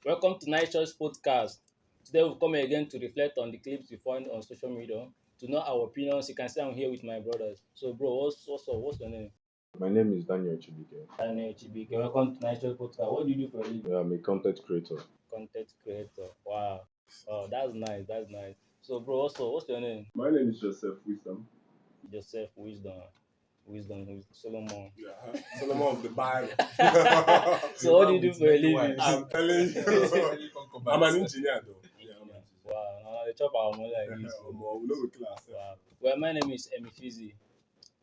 Welcome to Nice Choice Podcast. Today we've come again to reflect on the clips we find on social media, to know our opinions. You can see I'm here with my brothers. So, bro, what's up? What's your name? My name is Daniel Chibike. Daniel Chibike. Welcome to Nice Choice Podcast. What do you do for a living? I'm a content creator. Content creator. Wow. Oh, that's nice. That's nice. So, bro, also, what's your name? My name is Joseph Wisdom. Joseph Wisdom. Wisdom Solomon. Yeah, Solomon of the Bible. So, what do you do for a living? I'm telling you, I'm an engineer though. Yeah, I'm an engineer. Wow, they chop our money like this. We know the class. Wow. Well, my name is Emifizi.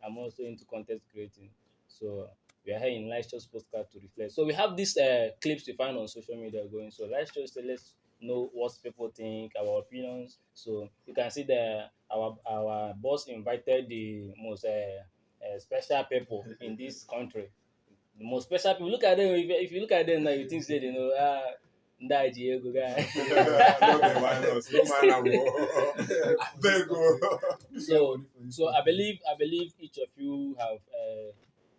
I'm also into content creating. So we are here in Let's Just Podcast to reflect. So we have these clips we find on social media going. So let's know what people think, our opinions. So you can see that our boss invited the most special people in this country. The most special people. Look at them. If you look at them now, you think say they know. That Diego guy. So I believe each of you have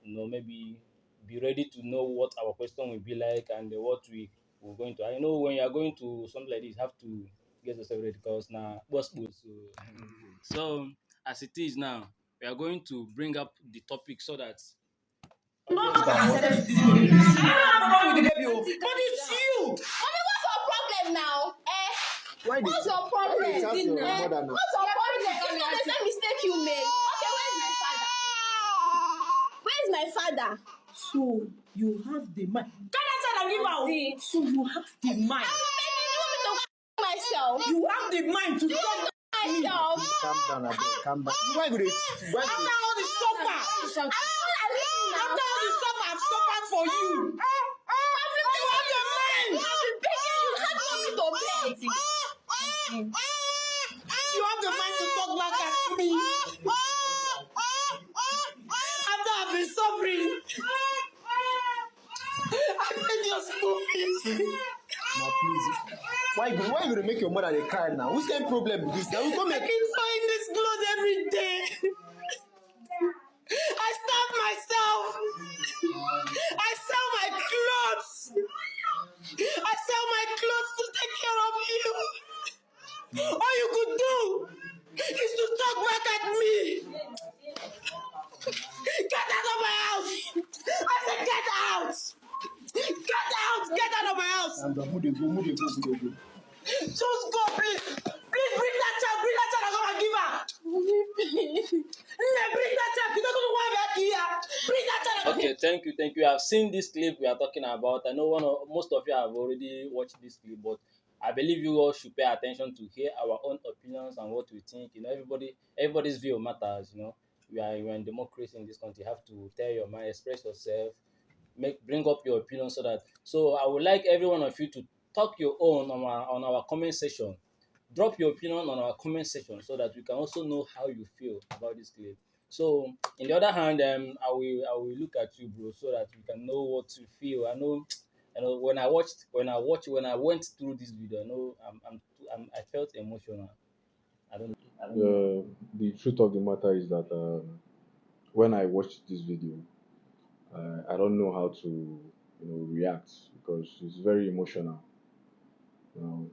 maybe be ready to know what our question will be like and what we're going to. I know when you are going to something like this, you have to get yourself ready because now what's good. So as it is now, we are going to bring up the topic so that But it's you. Mommy, what's your problem now? Why did What's your problem? why did you ask your mother now? What's your problem? It's not the same mistake you made. Okay, where's my father? Where's my father? So you have the mind. Can I tell and give out? So you have the mind. Baby, you want me to go myself? You have the mind to talk. Myself. Calm down, Abel. Calm down. Why would it? After all the suffer. After all the suffer I've suffered for you. You have your mind. You can't want me to pay. You have the mind to talk back at me. After I've been suffering. I paid your school fees. Now please. Why you gonna make your mother dey cry now? Who's the problem with this? I will come and keep sewing this clothes every day. I starve myself. I sell my clothes. I sell my clothes to take care of you. All you could do is to talk back at me. Get out of my house. I said get out. Get out. Get out of my house. Just go, please. Please bring that child. Bring that child. I'm gonna give her. Bring that child. You don't know why we're here. Bring that child. okay, thank you. I've seen this clip we are talking about. I know most of you have already watched this clip, but I believe you all should pay attention to hear our own opinions and what we think. Everybody's view matters. We're in democracy in this country. You have to tell your mind, express yourself, bring up your opinion so I would like every one of you to talk your own on our comment section. Drop your opinion on our comment section so that we can also know how you feel about this clip. So in the other hand, I will look at you, bro, so that we can know what you feel. When I went through this video, I felt emotional. I don't know. The truth of the matter is that when I watched this video, I don't know how to react because it's very emotional. Um,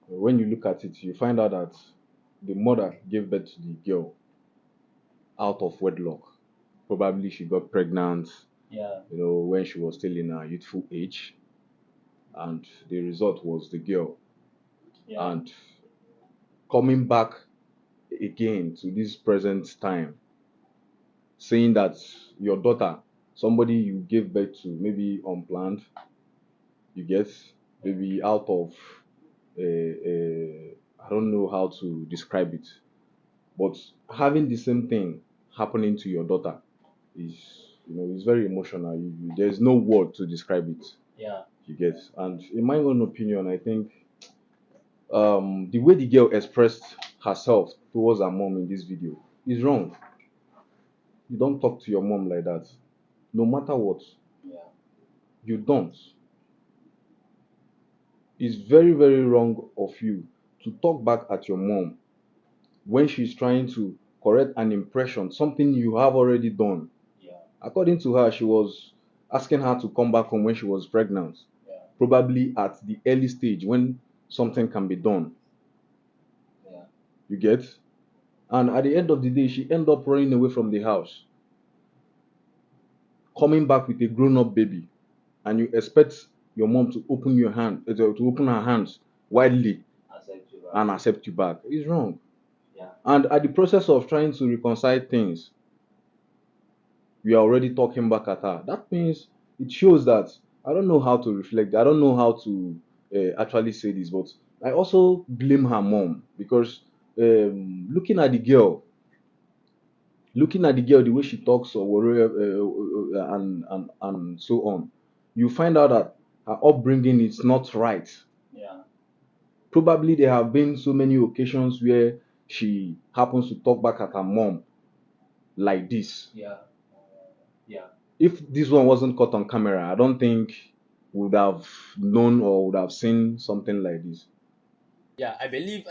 when you look at it, you find out that the mother gave birth to the girl out of wedlock. Probably she got pregnant, Yeah. when she was still in her youthful age, and the result was the girl. Yeah. And coming back again to this present time, saying that your daughter, somebody you gave birth to, maybe unplanned, you get, maybe out of I don't know how to describe it, but having the same thing happening to your daughter is, it's very emotional. There's no word to describe it. Yeah. You get, and in my own opinion, I think the way the girl expressed herself towards her mom in this video is wrong. You don't talk to your mom like that, no matter what. Yeah. You don't. It's very, very wrong of you to talk back at your mom when she's trying to correct an impression, something you have already done. Yeah. According to her, she was asking her to come back home when she was pregnant. Yeah. probably at the early stage when something can be done. Yeah. You get? And at the end of the day, she ended up running away from the house, coming back with a grown-up baby, and you expect your mom to open your hand, to open her hands widely Accept you, and right? accept you back. It's wrong. Yeah. And at the process of trying to reconcile things, we are already talking back at her. That means it shows that I don't know how to reflect. I don't know how to actually say this, but I also blame her mom because looking at the girl, the way she talks or whatever, and so on, you find out that her upbringing is not right. Yeah. Probably there have been so many occasions where she happens to talk back at her mom like this. Yeah. Yeah. If this one wasn't caught on camera, I don't think we would have known or would have seen something like this. Yeah, I believe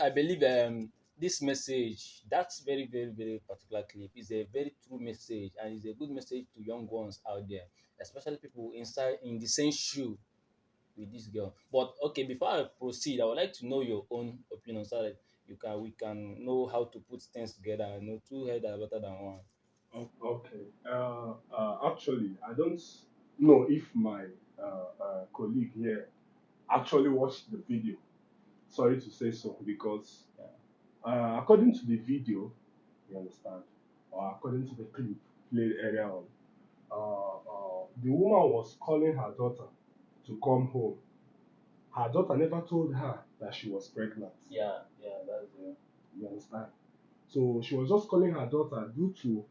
this message, that's very, very, very particular clip, is a very true message and is a good message to young ones out there, especially people inside in the same shoe with this girl. But okay, before I proceed, I would like to know your own opinion so that we can know how to put things together. I know two heads are better than one. Okay. Actually, I don't know if my colleague here actually watched the video. Sorry to say so, because according to the video, you understand, or according to the clip played earlier on, the woman was calling her daughter to come home. Her daughter never told her that she was pregnant. Yeah, that's it. You understand? So she was just calling her daughter due to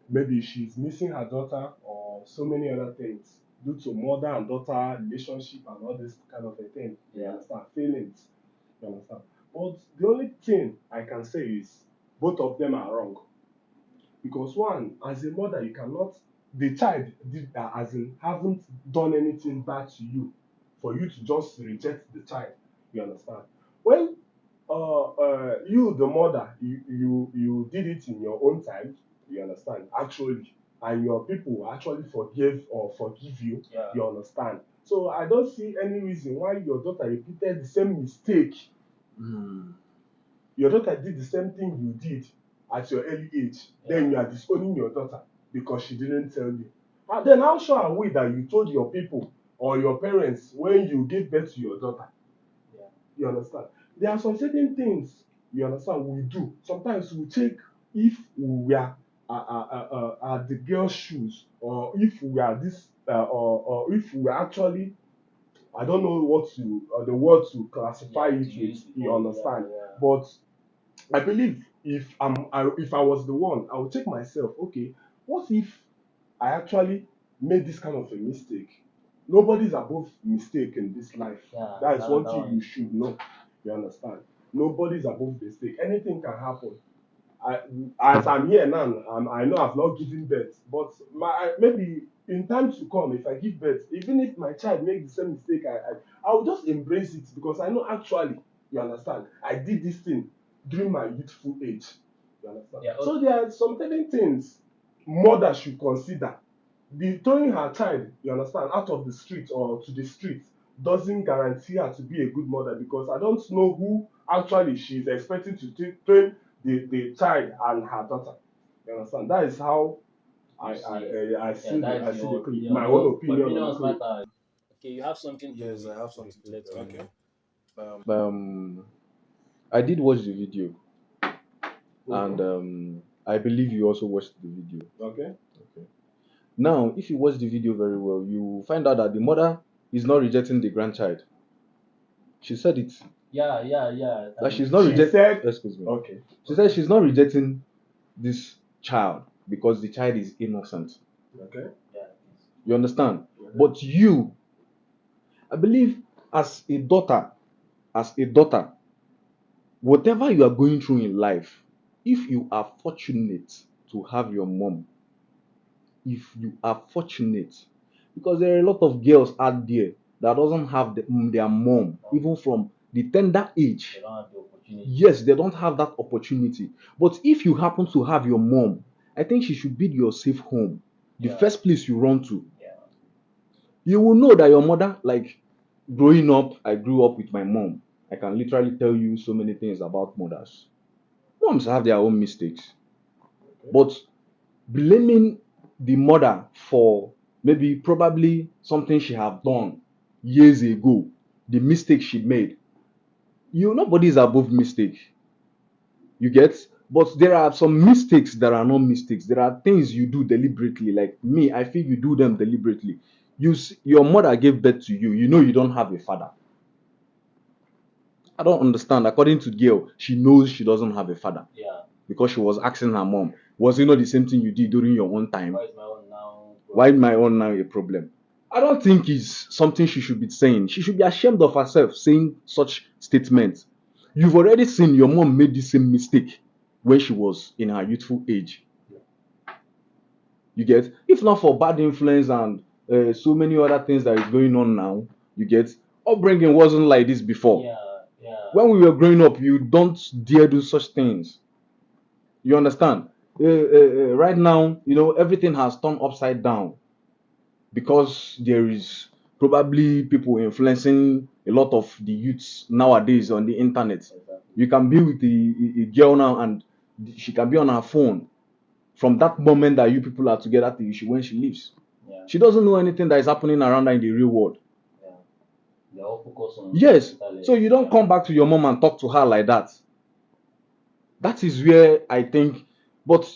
maybe she's missing her daughter or so many other things due to mother and daughter relationship and all this kind of a thing. You Yeah. understand? Feelings. You understand? But the only thing I can say is both of them are wrong. Because one, as a mother, you cannot, the child did as in haven't done anything bad to you for you to just reject the child. You understand? When you the mother, you did it in your own time, you understand, actually, and your people will actually forgive you, Yeah. you understand. So I don't see any reason why your daughter repeated the same mistake. Your daughter did the same thing you did at your early age. Then you are disowning your daughter because she didn't tell you. And then how sure are we that you told your people or your parents when you gave birth to your daughter? Yeah. You understand? There are some certain things, you understand, we do. Sometimes we take, if we are at the girl's shoes, or if we are this, or if we are actually, I don't know what to, the word to classify Yeah, it to with, use you both, understand? yeah. But I believe if if I was the one, I would take myself, okay, what if I actually made this kind of a mistake? Nobody's above mistake in this life. Yeah, That is one that thing one you is should true. know. You understand? Nobody's above mistake. Anything can happen. I, as I'm here now, I know I've not given birth, but maybe in times to come, if I give birth, even if my child makes the same mistake, I will just embrace it because I know actually, you understand, I did this thing during my youthful age. You understand? Yeah, So there are some certain things mother should consider. The throwing her child, you understand, out of the street or to the street doesn't guarantee her to be a good mother because I don't know who actually she's expecting to train the child and her daughter. You understand? That is how I see I it. I see That I is see the your clip. opinion. My own No, opinion on the opinions clip. matter. Okay, you have something Yes, I have to something to reflect tell on. you. I did watch the video, and Mhm. I believe you also watched the video. Okay. Okay. Now, if you watch the video very well, you find out that the mother is not rejecting the grandchild. She said it. Yeah. That she's not She rejecting. said, Excuse me. okay. She said she's not rejecting this child because the child is innocent. Okay. Yeah. You understand? But you, I believe, as a daughter, whatever you are going through in life, if you are fortunate to have your mom, if you are fortunate, because there are a lot of girls out there that doesn't have their mom, even from the tender age. They don't have the opportunity. Yes, they don't have that opportunity. But if you happen to have your mom, I think she should be your safe home, the Yeah. first place you run to. Yeah. You will know that your mother, like, growing up, I grew up with my mom. I can literally tell you so many things about mothers. Moms have their own mistakes, but blaming the mother for maybe probably something she have done years ago, the mistake she made. Nobody is above mistake. You get? But there are some mistakes that are not mistakes. There are things you do deliberately. Like me, I feel you do them deliberately. Your mother gave birth to you. You know you don't have a father. I don't understand. According to Gail, she knows she doesn't have a father Yeah. because she was asking her mom, was it not the same thing you did during your own time? Why is my own now? Why my own now a problem? I don't think it's something she should be saying. She should be ashamed of herself saying such statements. You've already seen your mom made the same mistake when she was in her youthful age. You get? If not for bad influence and so many other things that is going on now, you get? Upbringing wasn't like this before. Yeah, yeah. When we were growing up, you don't dare do such things. You understand? Right now, everything has turned upside down because there is probably people influencing a lot of the youths nowadays on the internet. Exactly. You can be with a girl now and she can be on her phone from that moment that you people are together till when she leaves. Yeah. She doesn't know anything that is happening around her in the real world. Yeah. They all focus on Yes. internet. So you don't come back to your mom and talk to her like that. That is where I think, but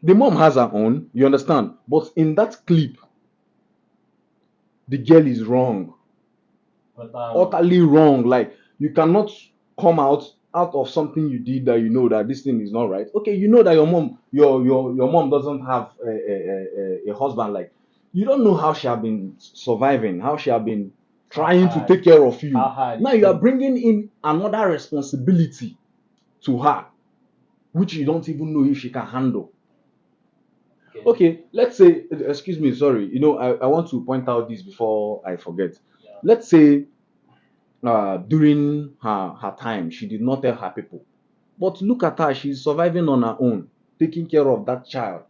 the mom has her own, you understand? But in that clip, the girl is wrong. But, Utterly wrong. Like, you cannot come out of something you did that you know that this thing is not right. Okay, you know that your mom doesn't have a husband. Like, you don't know how she have been surviving, how she have been trying to take care of you. Now you are bringing in another responsibility to her, which you don't even know if she can handle. Okay, let's say, excuse me, sorry, I want to point out this before I forget. Yeah. Let's say during her time, she did not tell her people. But look at her, she's surviving on her own, taking care of that child.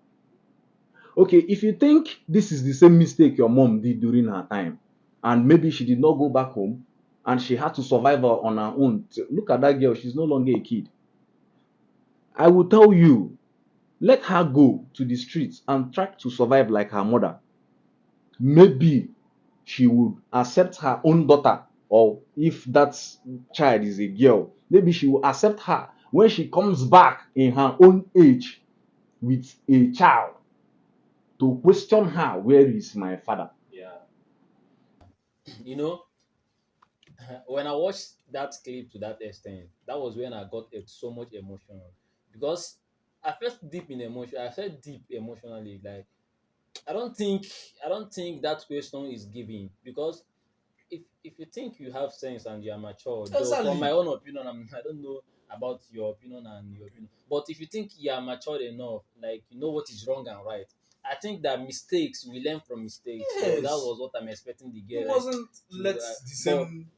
Okay, if you think this is the same mistake your mom did during her time, and maybe she did not go back home and she had to survive on her own, look at that girl, she's no longer a kid. I will tell you, let her go to the streets and try to survive like her mother. Maybe she would accept her own daughter, or if that child is a girl, maybe she will accept her when she comes back in her own age with a child to question her, where is my father? Yeah. You know, when I watched that clip to that extent, that was when I got so much emotional because I felt deep in emotion. I felt deep emotionally. Like I don't think that question is given because if you think you have sense and you are mature, though Exactly. from my own opinion, I don't know about your opinion and your opinion, but if you think you are mature enough, like you know what is wrong and right, I think that mistakes we learn from mistakes. So Yes. that was what I'm expecting the You girl. mustn't to, let uh, the same.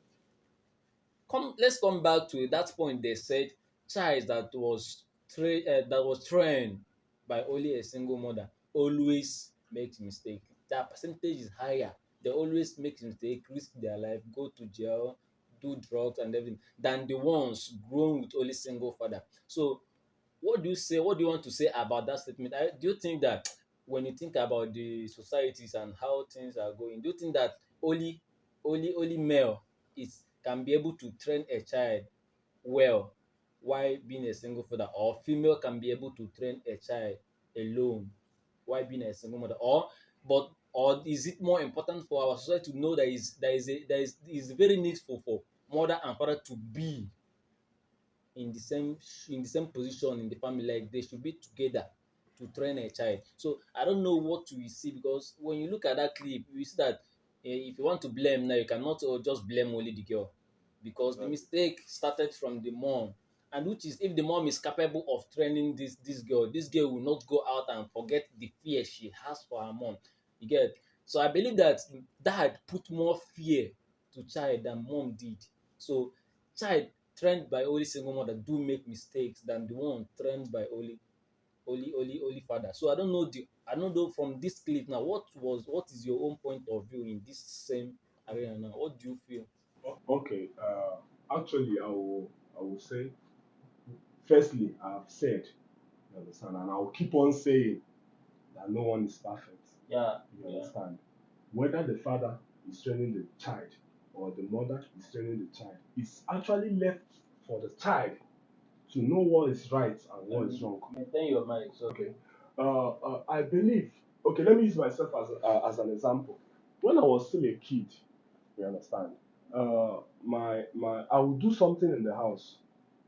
let's come back to that point. They said child that was trained by only a single mother always makes mistake. Their percentage is higher. They always make mistake, risk their life, go to jail, do drugs and everything than the ones grown with only single father. So what do you say? What do you want to say about that statement? Do you think that when you think about the societies and how things are going, do you think that only male is can be able to train a child well while being a single father, or female can be able to train a child alone while being a single mother, or is it more important for our society to know that is very needful for mother and father to be in the same position in the family, like they should be together to train a child. So I don't know what we see because when you look at that clip, you see that if you want to blame now, you cannot just blame only the girl because the mistake started from the mom. And which is if the mom is capable of training this girl will not go out and forget the fear she has for her mom. You get? So I believe that dad put more fear to child than mom did. So child trained by only single mother do make mistakes than the one trained by only father. So I don't know from this clip now what is your own point of view in this same area now? What do you feel? Okay. Actually, I will say, firstly, I've said, you understand, and I'll keep on saying that no one is perfect. Yeah, You yeah. understand? Whether the father is training the child or the mother is training the child, it's actually left for the child to know what is right and what is wrong. Maintain your mind. So Okay. I believe. Okay, let me use myself as an example. When I was still a kid, you understand, I would do something in the house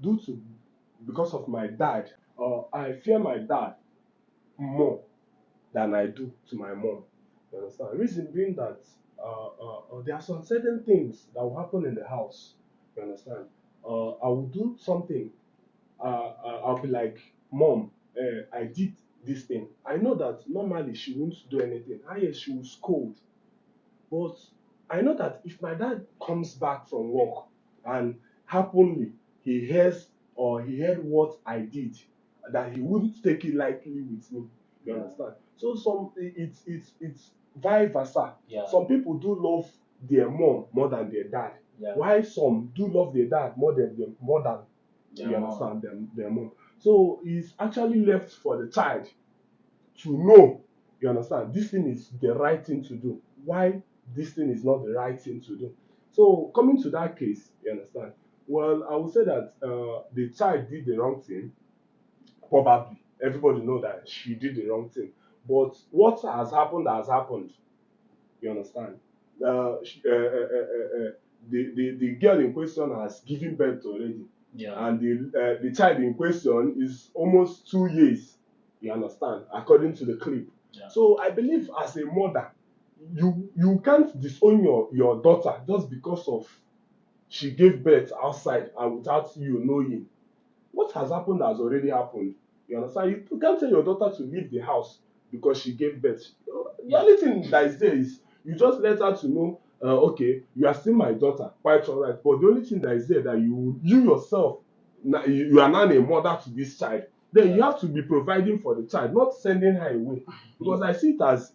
due to because of my dad. I fear my dad more than I do to my mom. You understand? Reason being that there are some certain things that will happen in the house. You understand? I will do something. I'll be like, Mom, I did this thing. I know that normally she won't do anything. Yes, she will scold. But I know that if my dad comes back from work and happily he hears or he heard what I did, that he wouldn't take it lightly with me. You understand? So it's vice versa. yeah, Some people do love their mom more than their dad. yeah, While some do love their dad more than yeah, you mom. understand their mom. So it's actually left for the child to know, you understand, this thing is the right thing to do, why this thing is not the right thing to do. So coming to that case, you understand, well, I would say that the child did the wrong thing. Probably everybody know that she did the wrong thing, but what has happened, you understand. The girl in question has given birth already, Yeah, and the child in question is almost 2 years. You understand, according to the clip. yeah. So I believe as a mother, you can't disown your daughter just because of she gave birth outside and without you knowing. What has happened has already happened. You understand? You can't tell your daughter to leave the house because she gave birth. The only thing that is there is you just let her to know, okay, you are still my daughter, quite all right. But the only thing that is there that you yourself, you are now a mother to this child. Then you have to be providing for the child, not sending her away. Because I see it as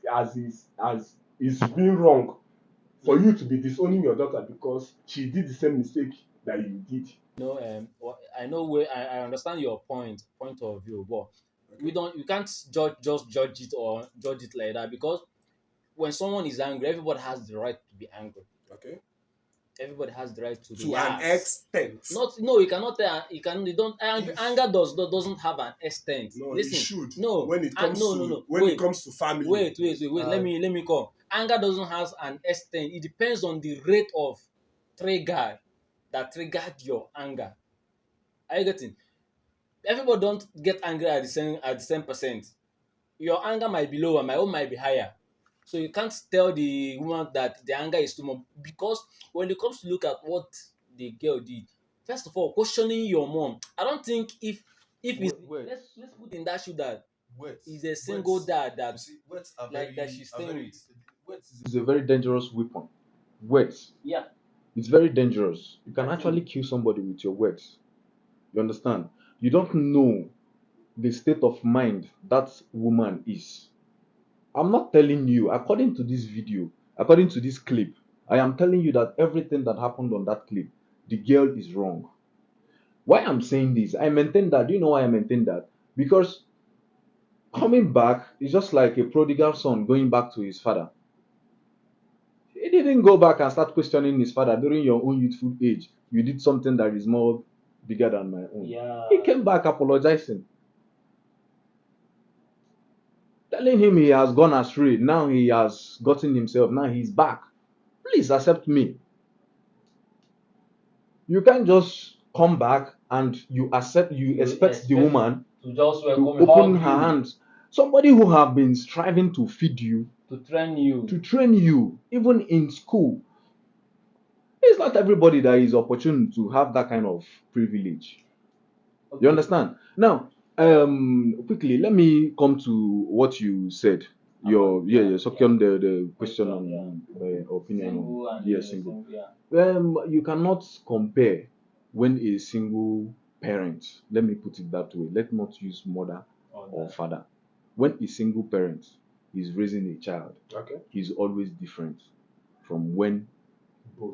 is being wrong for you to be disowning your daughter because she did the same mistake that you did. I know where I understand your point of view, but we can't just judge it or judge it like that because when someone is angry, everybody has the right to be angry. Okay. Everybody has the right to be To an extent. not no. You cannot tell. You don't If- anger doesn't have an extent. No, Listen, it should. no, When it comes no, to no, no. when Wait, it comes to family. wait. Let me come. Anger doesn't have an extent. It depends on the rate of trigger that triggered your anger. Are you getting? Everybody don't get angry at the same percent. Your anger might be lower, my own might be higher. So you can't tell the woman that the anger is too much because when it comes to look at what the girl did, first of all, questioning your mom. I don't think if it's Wait, let's put in that shoe that wait, is a single dad you that see, words are like that very, she's staying with. words is a very dangerous weapon. Words, Yeah, it's very dangerous. You can actually kill somebody with your words. You understand? You don't know the state of mind that woman is. I'm not telling you, according to this video, according to this clip, I am telling you that everything that happened on that clip, the girl is wrong. Why I'm saying this, I maintain that. Do you know why I maintain that? Because coming back is just like a prodigal son going back to his father. He didn't go back and start questioning his father during your own youthful age. You did something that is more bigger than my own. yeah, He came back apologizing, telling him he has gone astray. Now he has gotten himself. Now he's back. Please accept me. You can't just come back and you expect the woman to just to welcome open hug her you, hands. Somebody who have been striving to feed you, to train you. to train you, even in school. It's not everybody that is opportune to have that kind of privilege. You Okay. understand? Now, quickly, let me come to what you said. Your second the question on opinion Single on and single. yeah. You cannot compare when a single parent, let me put it that way, let not use mother or father. When a single parent is raising a child, Okay. is always different from when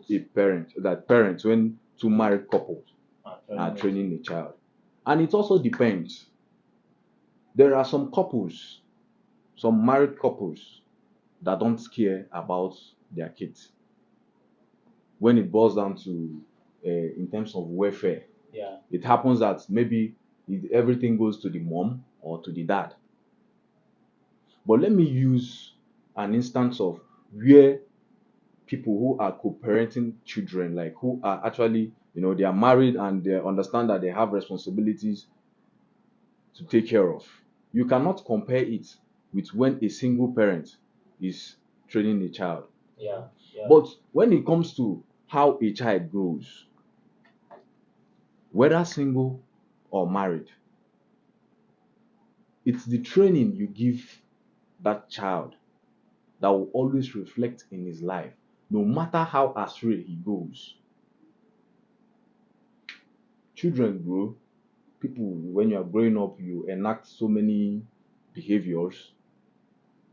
a parent, that parents, when two married couples are training a child. And it also depends. There are some couples, some married couples, that don't care about their kids. When it boils down to, in terms of welfare, Yeah. it happens that maybe everything goes to the mom or to the dad. But let me use an instance of where people who are co-parenting children, like who are actually, they are married and they understand that they have responsibilities to take care of. You cannot compare it with when a single parent is training a child. Yeah. Yeah. But when it comes to how a child grows, whether single or married, it's the training you give that child that will always reflect in his life, no matter how astray he goes. Children grow. People, when you are growing up, you enact so many behaviors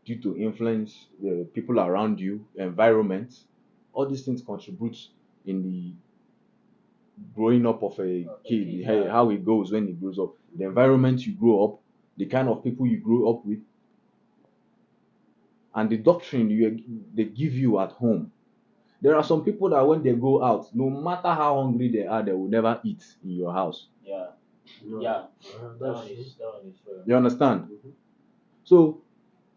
due to influence, people around you, environment. All these things contribute in the growing up of a kid, how it goes when he grows up, the environment you grow up, the kind of people you grow up with, and the doctrine they give you at home. There are some people that when they go out, no matter how hungry they are, they will never eat in your house. Yeah. Yeah. That one is true. You understand? So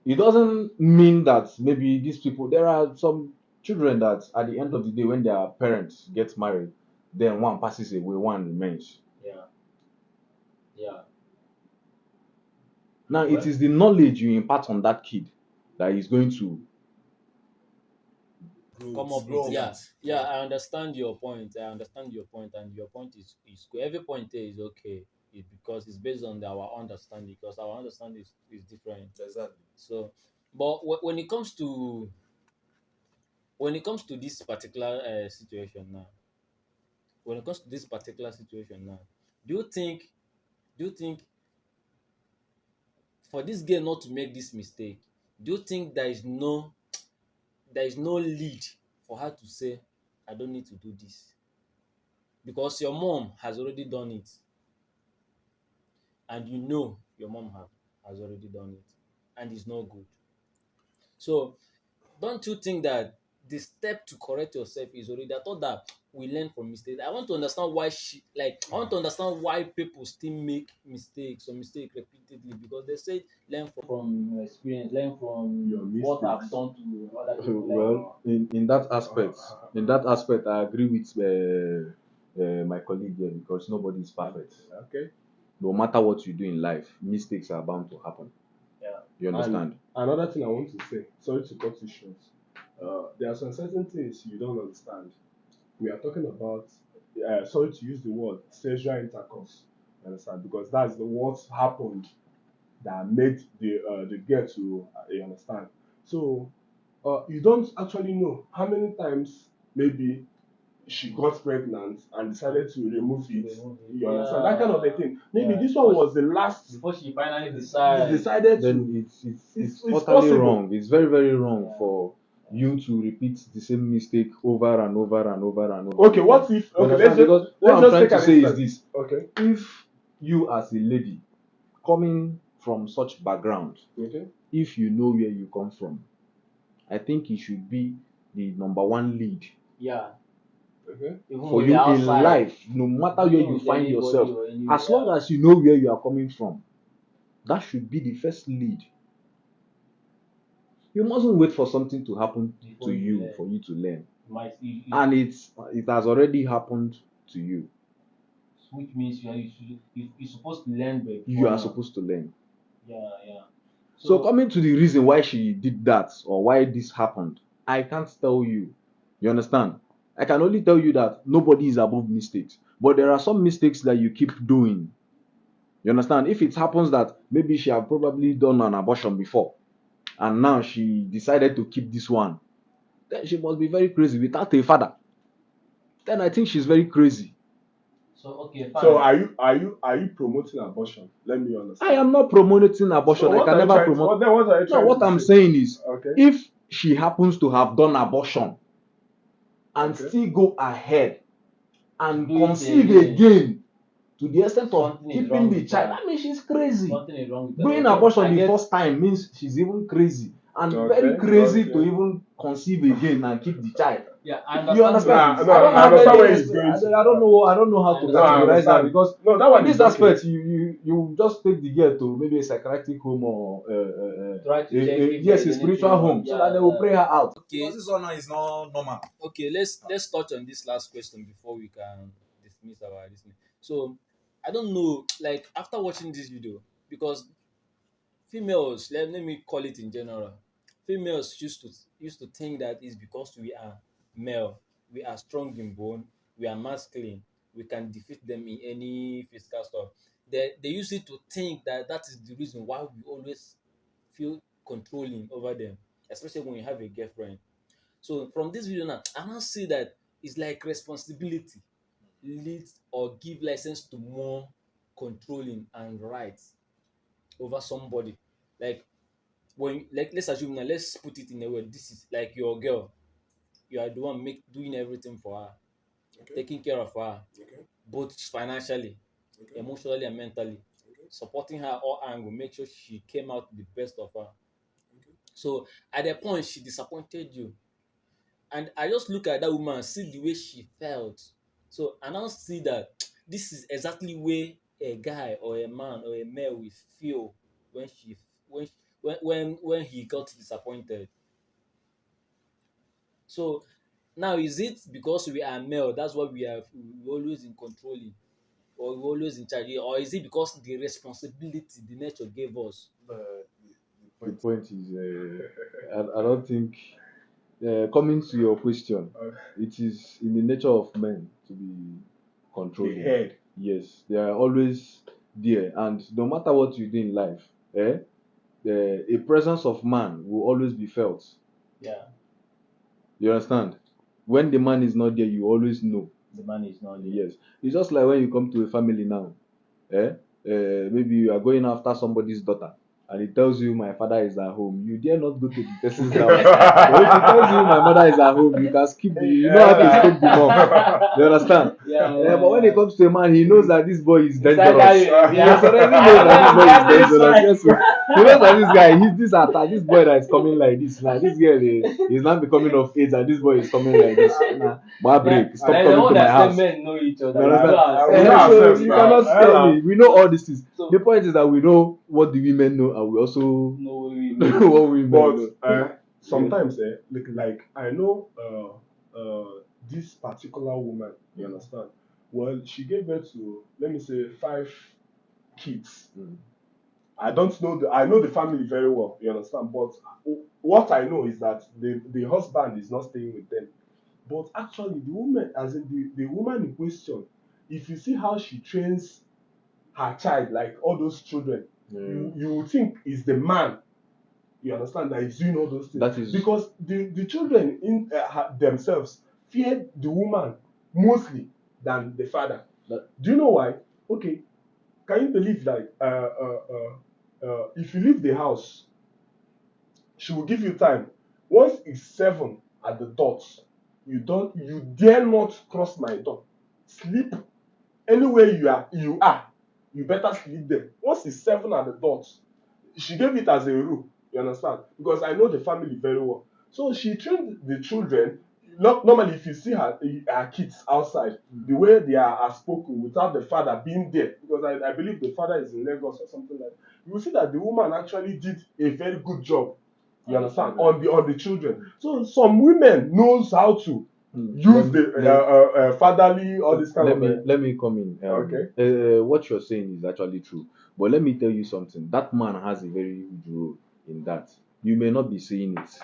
it doesn't mean that maybe these people, there are some children that at the end of the day, when their parents get married, then one passes away, one remains. Yeah. Yeah. Now, it is the knowledge you impart on that kid that is going to Come up with I understand your point. I understand your point, and your point is good. Every point there is okay. Because it's based on our understanding. Because our understanding is different. Exactly. So, but when it comes to this particular situation now, do you think for this girl not to make this mistake, do you think there is no lead for her to say, I don't need to do this? Because your mom has already done it. And your mom has already done it. And it's not good. So, don't you think that the step to correct yourself is already? I thought that we learn from mistakes. I want to understand why people still make mistakes repeatedly, because they say learn from experience, learn from Your what I've mistakes. done to other people. well, in that aspect, I agree with my colleague here, because nobody is perfect. Okay. No matter what you do in life, mistakes are bound to happen. Yeah. You understand? Another thing I want to say, sorry to cut you short. There are some certain things you don't understand. We are talking about, sorry to use the word, sexual intercourse. You understand? Because that's what happened that made the girl to, you understand. So you don't actually know how many times maybe she got pregnant and decided to remove it. You understand? That kind of a thing. Maybe this one was the last Before she finally decided Then to. it's It's totally possible. wrong. It's very, very wrong for you to repeat the same mistake over and over and over and over. Okay, what if? You Okay, understand? Because what I'm let's trying take to an say is instance. this: Okay. if you, as a lady, coming from such background, Okay. if you know where you come from, I think it should be the number one lead Yeah. Okay. Even for when you you're in outside, life, no matter where dealing you with find anybody yourself. or any- As long as you know where you are coming from, that should be the first lead. You mustn't wait for something to happen Before to you you learn. for you to learn. you And it has already happened to you. which means you're supposed to learn before You are now. supposed to learn. Yeah. So coming to the reason why she did that or why this happened, I can't tell you. You understand? I can only tell you that nobody is above mistakes. But there are some mistakes that you keep doing. You understand? If it happens that maybe she had probably done an abortion before and now she decided to keep this one, then she must be very crazy without a father. Then I think she's very crazy. So okay, fine. So are you promoting abortion? Let me understand. I am not promoting abortion. So I what can are you never trying to- promote. what are you No, trying what to I'm say? saying is, Okay. if she happens to have done abortion and Okay. still go ahead and Do it conceive again. again to the extent of Something is keeping wrong the with child. her. That means she's crazy. Something is wrong with her. Doing Okay. abortion I the get first time means she's even crazy and Okay, very crazy okay. to even conceive again and keep the child. yeah, I You understand. understand? No, I don't I have understand where any. he's going to. I don't know how to No, No, I categorize that understand. because No, that in one this is okay. aspect, you just take the girl to maybe a psychiatric home or Try to check if yes, there a is spiritual anything home wrong. so Yeah, that they will yeah. pray her out. Okay. Because this one now is not normal. Okay, let's touch on this last question before we can dismiss our listening. So I don't know, like after watching this video, because females, let me call it in general, females used to think that it's because we are male, we are strong in bone, we are masculine, we can defeat them in any physical stuff. They used it to think that that is the reason why we always feel controlling over them, especially when you have a girlfriend. So from this video now, I now see that it's like responsibility leads or give license to more controlling and rights over somebody. Like when, like, let's assume now, let's put it in a way. This is like your girl. You are the one doing everything for her, Okay. taking care of her, Okay. both financially, Okay. emotionally, and mentally, Okay. supporting her all angle, make sure she came out the best of her. Okay. So at the point she disappointed you, and I just look at that woman and see the way she felt. So I now see that this is exactly where a guy or a man or a male will feel when she when he got disappointed. So now is it because we are male, that's why we always in controlling, or we always in charge, or is it because the responsibility the nature gave us? The point is, I don't think. Coming to your question, it is in the nature of men to be The controlling. head. Yes, they are always there, and no matter what you do in life, a presence of man will always be felt. Yeah, You understand? When the man is not there, you always know. the man is not there. Yes, it's just like when you come to a family now. Maybe you are going after somebody's daughter, and he tells you my father is at home. You dare not go to the person's house. But if he tells you my mother is at home, you can skip the. You know how to skip the mom. You understand? But when it comes to a man, he knows that this boy is dangerous. He has already knows that this boy is dangerous. Yes, so he knows that this guy, this boy that is coming like this. Now this girl is not becoming of age, and this boy is coming like this. Nah, my break. Stop coming to my house. Men know each other. You understand? We know So ourselves you now. cannot tell me. We know all these things. So- The point is that we know what the women know, and we also No, we know what women But know. sometimes, like I know this particular woman. You understand? Well, she gave birth to, let me say, 5 kids. Mm. I don't know I know the family very well. You understand? But what I know is that the husband is not staying with them. But actually, the woman, as in the woman in question, if you see how she trains her child, like all those children, you would think it's the man. You understand that he's doing all those things. That is because the children in themselves fear the woman mostly than the father. That- Do you know why? Okay, can you believe that if you leave the house, she will give you time. Once it's 7 at the dot, you dare not cross my door. Sleep anywhere you are. You better sleep there. Once it's 7 at the dot, she gave it as a rule. You understand? Because I know the family very well. So she trained the children. Normally, if you see her kids outside, the way they are spoken without the father being there, because I believe the father is in Lagos or something like that, you will see that the woman actually did a very good job. You understand? On the children. So some women knows how to use the fatherly, all this kind of. Let me come in. Okay. What you're saying is actually true, but let me tell you something. That man has a very huge role in that. You may not be seeing it.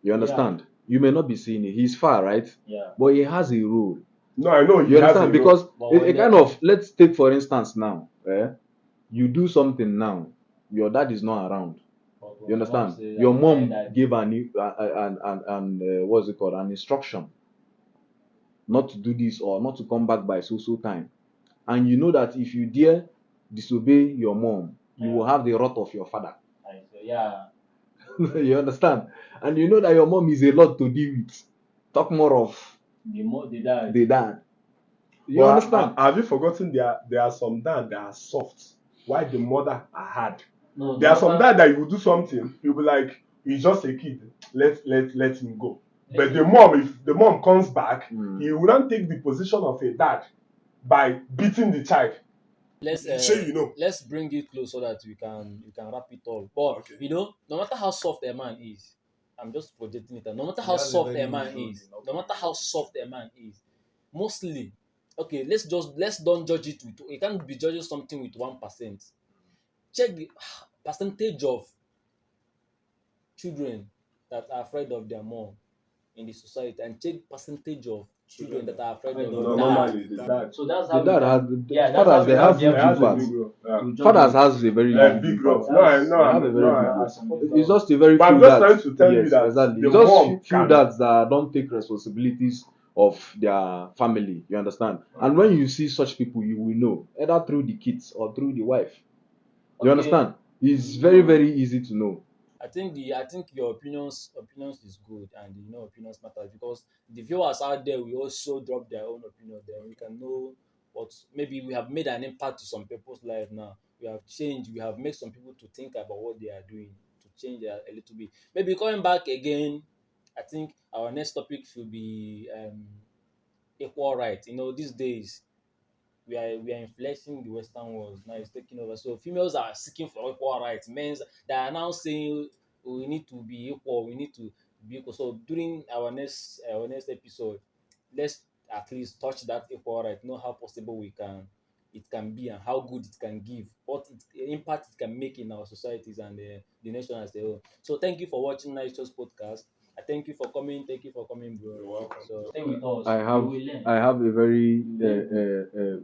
You understand? You may not be seeing it. He's far, right? Yeah. But he has a role. No, I know. You understand? Because But a kind of, let's take for instance now. You do something now. Your dad is not around. You understand? Your mom gave an what's it called? An instruction not to do this or not to come back by so time. And you know that if you dare disobey your mom, you will have the wrath of your father. Yeah. You understand? And you know that your mom is a lot to deal with. talk more of the dad. the dad. You But understand? Have you forgotten there are some dads that are soft, while the mother are hard? No, There are some dads that you will do something, you'll be like, he's just a kid, let him go. But the mom, if the mom comes back, he will not take the position of a dad by beating the child. Let's Sure, you know. let's bring it close so that we can wrap it all. But Okay. you know, no matter how soft a man is, I'm just projecting it. No matter how That's a soft very a man good is, one. no matter how soft a man is, mostly, okay, let's don't judge it with. You can't be judging something with 1%. Check the percentage of children that are afraid of their mom in the society, and check percentage of children that are afraid of No, their dad. Normally, the dad. So that's The how dad we has can, yeah, that's fathers. how They we have can huge It has a parts. big role. Yeah. to judge Fathers it. has a very Big huge role. impact. No, I know. They have a very I big support It's that. just a very But I'm few just dads. trying to tell you Yes, that exactly. the It's just mom few can. dads that don't take responsibilities of their family. You understand? And when you see such people, you will know either through the kids or through the wife. You Okay. understand? It's very very easy to know. I think your opinions is good, and opinions matter, because the viewers out there will also drop their own opinion. Then we can know what maybe we have made an impact to some people's life now. We have changed. We have made some people to think about what they are doing, to change a little bit. Maybe coming back again, I think our next topic should be equal rights. These days we are influencing the Western world. Now it's taking over. So females are seeking for equal rights. Men that are now saying, "Oh, we need to be equal. We need to be equal." So during our next episode, let's at least touch that equal right. Know how possible it can be, and how good it can give, what impact it can make in our societies and the nation as a whole. So thank you for watching Nice Choice podcast. I thank you for coming. Thank you for coming, bro. You're welcome. So stay with us. I have You will learn. I have a very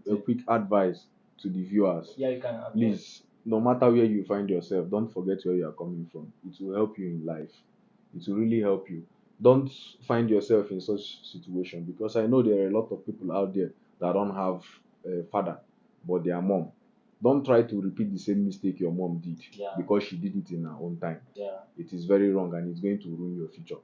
a quick advice to the viewers. Yeah, you can. Advise. Please, no matter where you find yourself, don't forget where you are coming from. It will help you in life. It will really help you. Don't find yourself in such situation, because I know there are a lot of people out there that don't have a father, but their mom. Don't try to repeat the same mistake your mom did, Yeah. because she did it in her own time. Yeah. It is very wrong, and it's going to ruin your future.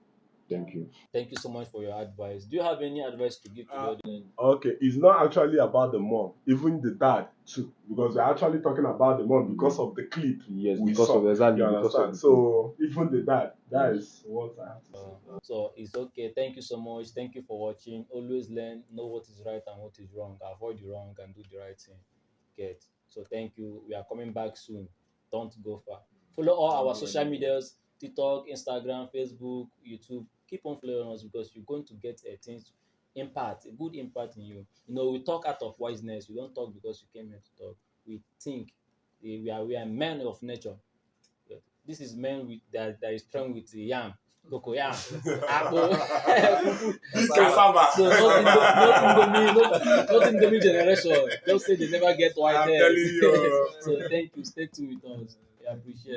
Thank you. Thank you so much for your advice. Do you have any advice to give to the audience? Okay, it's not actually about the mom, even the dad too, because we're actually talking about the mom because of the clip. Yes, we because saw. of exactly You because of understand? the So even the dad, that is what I have to say. So it's okay. Thank you so much. Thank you for watching. Always learn, know what is right and what is wrong. Avoid the wrong and do the right thing. Get. So thank you. We are coming back soon. Don't go far. Follow all our social medias: TikTok, Instagram, Facebook, YouTube. Keep on following us, because you're going to get things impact, a good impact in you. We talk out of wiseness. We don't talk because you came here to talk. We think. We are men of nature. Yeah. This is men with that is strong with yam, cocoyam, apple. Big cassava. So not Indomie generation. Don't say they never get white I'm hair. telling you. So thank you. Stay tuned with us. We appreciate it.